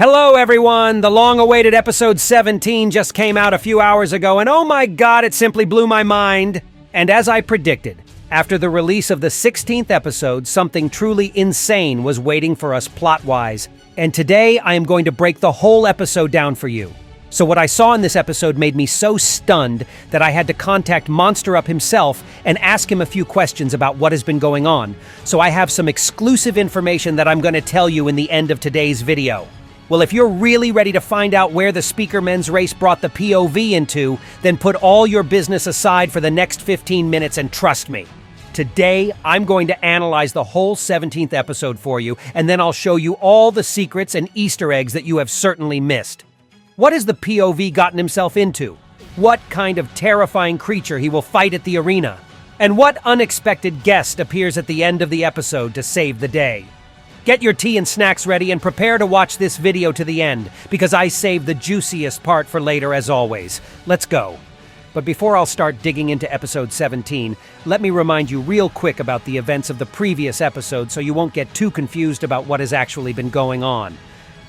Hello everyone! The long-awaited episode 17 just came out a few hours ago, and oh my god, it simply blew my mind! And as I predicted, after the release of the 16th episode, something truly insane was waiting for us plot-wise. And today, I am going to break the whole episode down for you. So what I saw in this episode made me so stunned that I had to contact Monster Up himself and ask him a few questions about what has been going on. So I have some exclusive information that I'm going to tell you in the end of today's video. Well, if you're really ready to find out where the speakermen's race brought the POV into, then put all your business aside for the next 15 minutes and trust me. Today, I'm going to analyze the whole 17th episode for you, and then I'll show you all the secrets and Easter eggs that you have certainly missed. What has the POV gotten himself into? What kind of terrifying creature he will fight at the arena? And what unexpected guest appears at the end of the episode to save the day? Get your tea and snacks ready and prepare to watch this video to the end, because I saved the juiciest part for later as always. Let's go. But before I'll start digging into episode 17, let me remind you real quick about the events of the previous episode so you won't get too confused about what has actually been going on.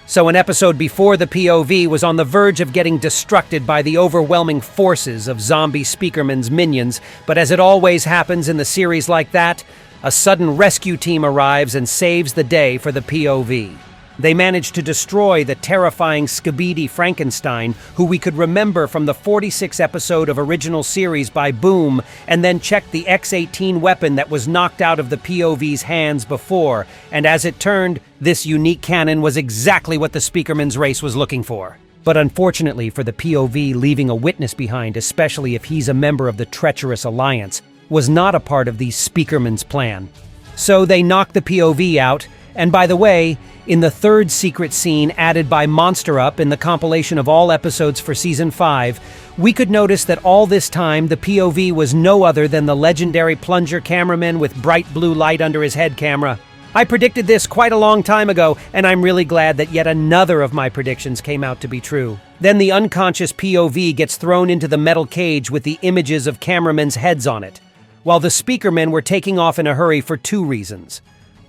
So an episode before the POV was on the verge of getting destructed by the overwhelming forces of zombie speakermen's minions, but as it always happens in the series like that, a sudden rescue team arrives and saves the day for the POV. They manage to destroy the terrifying Skibidi Frankenstein, who we could remember from the 46th episode of original series by Boom, and then check the X-18 weapon that was knocked out of the POV's hands before, and as it turned, this unique cannon was exactly what the speakermen's race was looking for. But unfortunately for the POV, leaving a witness behind, especially if he's a member of the treacherous alliance, was not a part of the speakermen's plan. So they knocked the POV out, and by the way, in the third secret scene added by Monster Up in the compilation of all episodes for Season 5, we could notice that all this time the POV was no other than the legendary plunger cameraman with bright blue light under his head camera. I predicted this quite a long time ago, and I'm really glad that yet another of my predictions came out to be true. Then the unconscious POV gets thrown into the metal cage with the images of cameramen's heads on it, while the speakermen were taking off in a hurry for two reasons.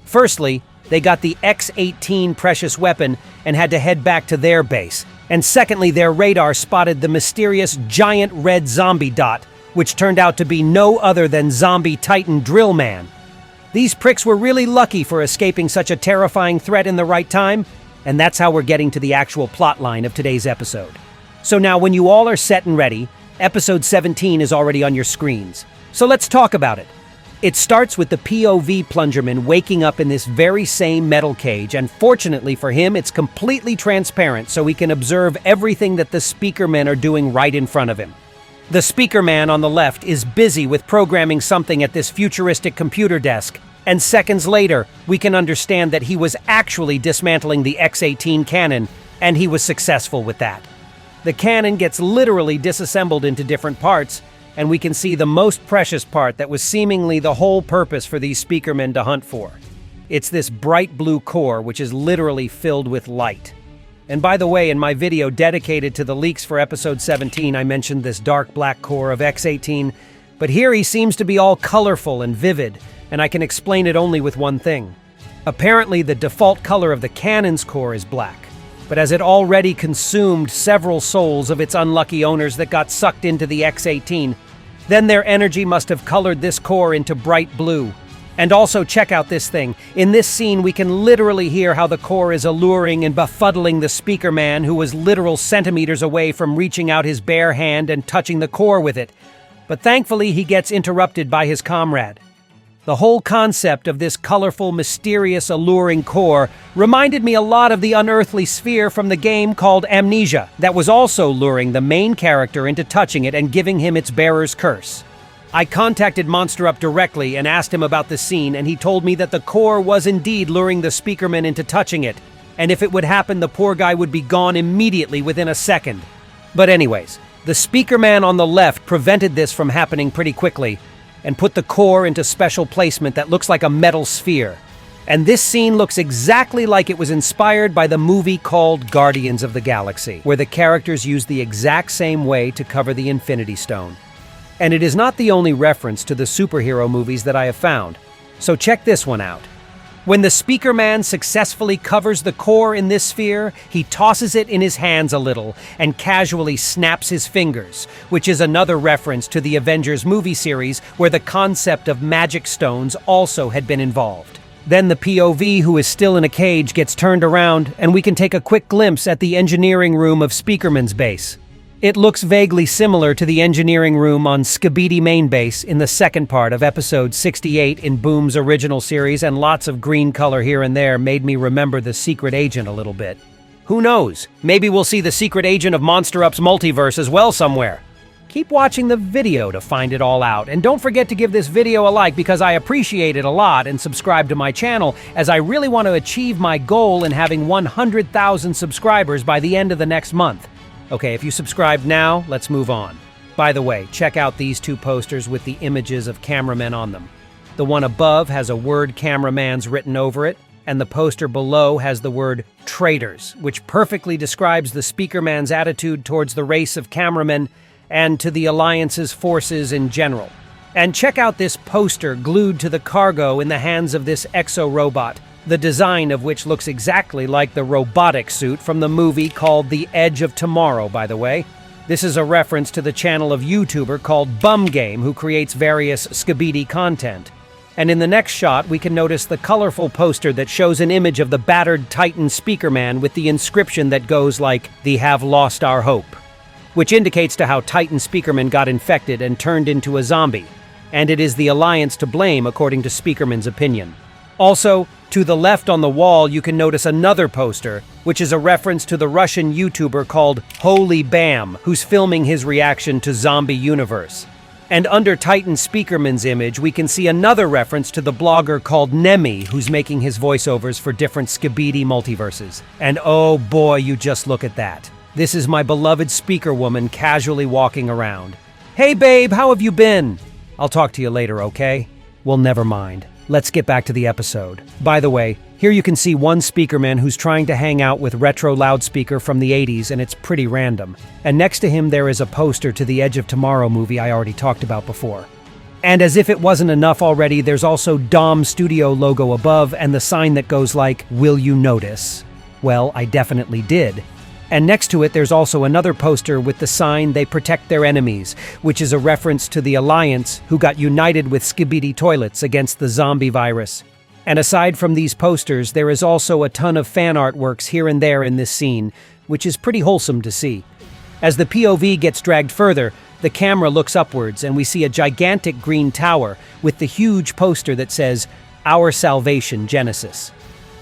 Firstly, they got the X-18 precious weapon and had to head back to their base. And secondly, their radar spotted the mysterious giant red zombie dot, which turned out to be no other than zombie titan Drill Man. These pricks were really lucky for escaping such a terrifying threat in the right time, and that's how we're getting to the actual plotline of today's episode. So now when you all are set and ready, episode 17 is already on your screens. So let's talk about it. It starts with the POV plungerman waking up in this very same metal cage, and fortunately for him, it's completely transparent so he can observe everything that the speakermen are doing right in front of him. The speakerman on the left is busy with programming something at this futuristic computer desk, and seconds later, we can understand that he was actually dismantling the X-18 cannon, and he was successful with that. The cannon gets literally disassembled into different parts, and we can see the most precious part that was seemingly the whole purpose for these speakermen to hunt for. It's this bright blue core which is literally filled with light. And by the way, in my video dedicated to the leaks for episode 17, I mentioned this dark black core of X-18, but here he seems to be all colorful and vivid, and I can explain it only with one thing. Apparently, the default color of the cannon's core is black, but as it already consumed several souls of its unlucky owners that got sucked into the X-18, then their energy must have colored this core into bright blue. And also check out this thing. In this scene, we can literally hear how the core is alluring and befuddling the speakerman, who was literal centimeters away from reaching out his bare hand and touching the core with it. But thankfully, he gets interrupted by his comrade. The whole concept of this colorful, mysterious, alluring core reminded me a lot of the unearthly sphere from the game called Amnesia, that was also luring the main character into touching it and giving him its bearer's curse. I contacted Monster Up directly and asked him about the scene, and he told me that the core was indeed luring the speakerman into touching it, and if it would happen, the poor guy would be gone immediately within a second. But anyways, the speakerman on the left prevented this from happening pretty quickly, and put the core into special placement that looks like a metal sphere. And this scene looks exactly like it was inspired by the movie called Guardians of the Galaxy, where the characters use the exact same way to cover the Infinity Stone. And it is not the only reference to the superhero movies that I have found, so check this one out. When the speakerman successfully covers the core in this sphere, he tosses it in his hands a little and casually snaps his fingers, which is another reference to the Avengers movie series where the concept of magic stones also had been involved. Then the POV, who is still in a cage, gets turned around and we can take a quick glimpse at the engineering room of Speakerman's base. It looks vaguely similar to the engineering room on Skibidi main base in the second part of episode 68 in Boom's original series, and lots of green color here and there made me remember the secret agent a little bit. Who knows? Maybe we'll see the secret agent of Monster Up's multiverse as well somewhere. Keep watching the video to find it all out, and don't forget to give this video a like because I appreciate it a lot, and subscribe to my channel as I really want to achieve my goal in having 100,000 subscribers by the end of the next month. Okay, if you subscribed now, let's move on. By the way, check out these two posters with the images of cameramen on them. The one above has a word "cameramans" written over it, and the poster below has the word "traitors," which perfectly describes the speakerman's attitude towards the race of cameramen and to the Alliance's forces in general. And check out this poster glued to the cargo in the hands of this exo-robot, the design of which looks exactly like the robotic suit from the movie called The Edge of Tomorrow, by the way. This is a reference to the channel of YouTuber called Bum Game, who creates various Skibidi content. And in the next shot, we can notice the colorful poster that shows an image of the battered Titan Speakerman with the inscription that goes like, "They have lost our hope," which indicates to how Titan Speakerman got infected and turned into a zombie. And it is the Alliance to blame, according to Speakerman's opinion. Also, to the left on the wall, you can notice another poster, which is a reference to the Russian YouTuber called Holy Bam, who's filming his reaction to Zombie Universe. And under Titan Speakerman's image, we can see another reference to the blogger called Nemi, who's making his voiceovers for different Skibidi multiverses. And oh boy, you just look at that. This is my beloved speaker woman casually walking around. "Hey babe, how have you been?" "I'll talk to you later, okay?" "Well, never mind. Let's get back to the episode." By the way, here you can see one speakerman who's trying to hang out with retro loudspeaker from the 80s, and it's pretty random. And next to him there is a poster to the Edge of Tomorrow movie I already talked about before. And as if it wasn't enough already, there's also Dom Studio logo above and the sign that goes like, "Will you notice?" Well, I definitely did. And next to it, there's also another poster with the sign "They protect their enemies," which is a reference to the Alliance, who got united with Skibidi toilets against the zombie virus. And aside from these posters, there is also a ton of fan artworks here and there in this scene, which is pretty wholesome to see. As the POV gets dragged further, the camera looks upwards and we see a gigantic green tower with the huge poster that says, "Our Salvation Genesis."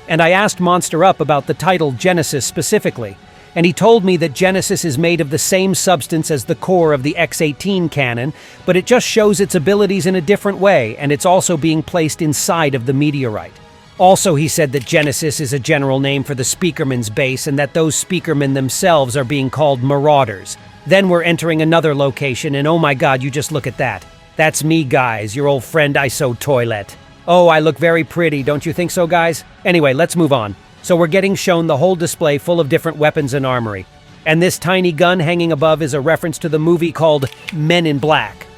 And I asked Monster Up about the title Genesis specifically, and he told me that Genesis is made of the same substance as the core of the X-18 cannon, but it just shows its abilities in a different way, and it's also being placed inside of the meteorite. Also, he said that Genesis is a general name for the speakerman's base, and that those speakermen themselves are being called marauders. Then we're entering another location, and oh my god, you just look at that. That's me, guys, your old friend ISO Toilet. Oh, I look very pretty, don't you think so, guys? Anyway, let's move on. So we're getting shown the whole display full of different weapons and armory. And this tiny gun hanging above is a reference to the movie called Men in Black.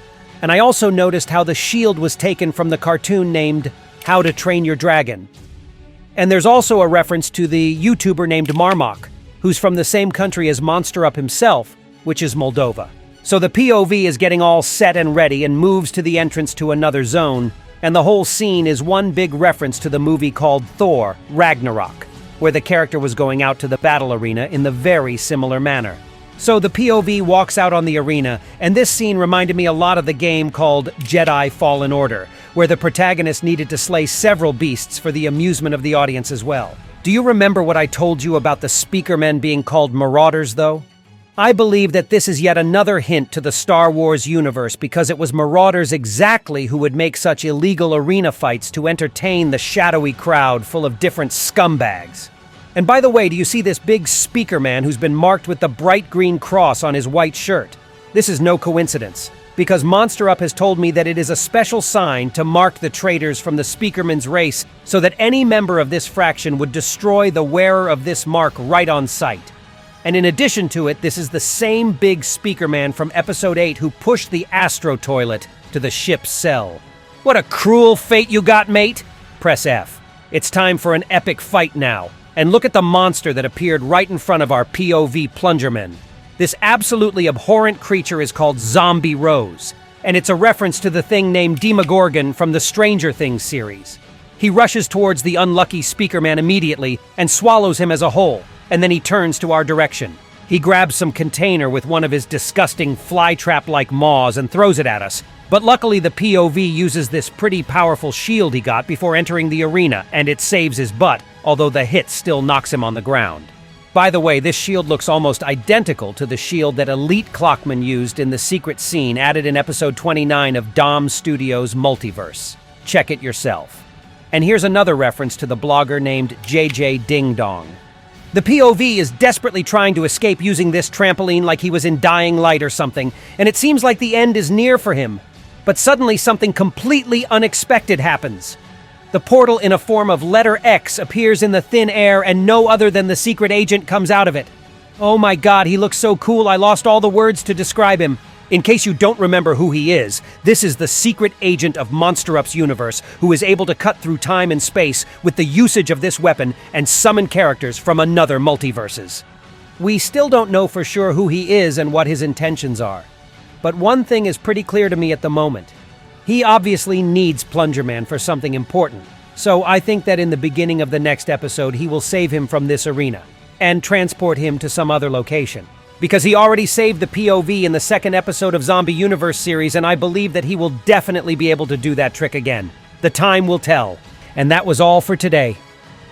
And I also noticed how the shield was taken from the cartoon named How to Train Your Dragon. And there's also a reference to the YouTuber named Marmok, who's from the same country as Monster Up himself, which is Moldova. So the POV is getting all set and ready and moves to the entrance to another zone, and the whole scene is one big reference to the movie called Thor: Ragnarok, where the character was going out to the battle arena in the very similar manner. So the POV walks out on the arena, and this scene reminded me a lot of the game called Jedi Fallen Order, where the protagonist needed to slay several beasts for the amusement of the audience as well. Do you remember what I told you about the speakermen being called marauders, though? I believe that this is yet another hint to the Star Wars universe, because it was marauders exactly who would make such illegal arena fights to entertain the shadowy crowd full of different scumbags. And by the way, do you see this big speakerman who's been marked with the bright green cross on his white shirt? This is no coincidence, because Monster Up has told me that it is a special sign to mark the traitors from the speakerman's race so that any member of this fraction would destroy the wearer of this mark right on sight. And in addition to it, this is the same big speakerman from episode 8 who pushed the Astro Toilet to the ship's cell. What a cruel fate you got, mate! Press F. It's time for an epic fight now. And look at the monster that appeared right in front of our POV plungerman. This absolutely abhorrent creature is called Zombie Rose, and it's a reference to the thing named Demogorgon from the Stranger Things series. He rushes towards the unlucky speakerman immediately and swallows him as a whole, and then he turns to our direction. He grabs some container with one of his disgusting flytrap-like maws and throws it at us. But luckily the POV uses this pretty powerful shield he got before entering the arena, and it saves his butt, although the hit still knocks him on the ground. By the way, this shield looks almost identical to the shield that Elite Clockman used in the secret scene added in episode 29 of Dom Studios' Multiverse. Check it yourself. And here's another reference to the blogger named JJ Ding Dong. The POV is desperately trying to escape using this trampoline like he was in Dying Light or something, and it seems like the end is near for him. But suddenly something completely unexpected happens. The portal in a form of letter X appears in the thin air and no other than the secret agent comes out of it. Oh my god, he looks so cool I lost all the words to describe him. In case you don't remember who he is, this is the secret agent of Monster Up's universe who is able to cut through time and space with the usage of this weapon and summon characters from another multiverses. We still don't know for sure who he is and what his intentions are. But one thing is pretty clear to me at the moment. He obviously needs Plungerman for something important, so I think that in the beginning of the next episode he will save him from this arena and transport him to some other location. Because he already saved the POV in the second episode of Zombie Universe series, and I believe that he will definitely be able to do that trick again. The time will tell. And that was all for today.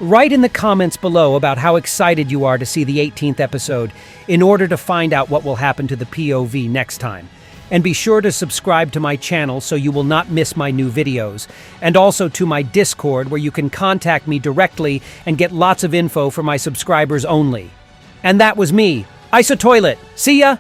Write in the comments below about how excited you are to see the 18th episode in order to find out what will happen to the POV next time. And be sure to subscribe to my channel so you will not miss my new videos, and also to my Discord where you can contact me directly and get lots of info for my subscribers only. And that was me, Isotoilet. See ya!